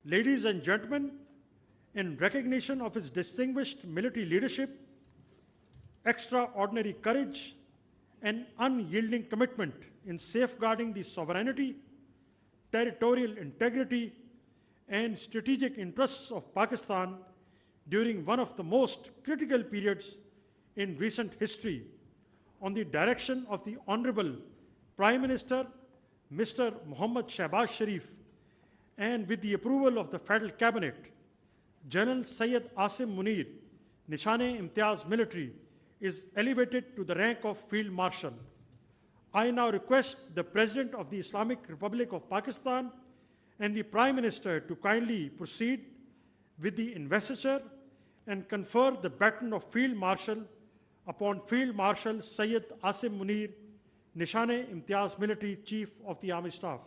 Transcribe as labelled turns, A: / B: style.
A: Ladies and gentlemen, in recognition of his distinguished military leadership, extraordinary courage, and unyielding commitment in safeguarding the sovereignty, territorial integrity, and strategic interests of Pakistan during one of the most critical periods in recent history, on the direction of the Honorable Prime Minister, Mr. Mohammad Shehbaz Sharif, and with the approval of the Federal Cabinet, General Syed Aasim Munir, Nishan-e-Imtiaz Military, is elevated to the rank of Field Marshal. I now request the President of the Islamic Republic of Pakistan and the Prime Minister to kindly proceed with the investiture and confer the baton of Field Marshal upon Field Marshal Syed Aasim Munir, Nishan-e-Imtiaz Military Chief of the Army Staff.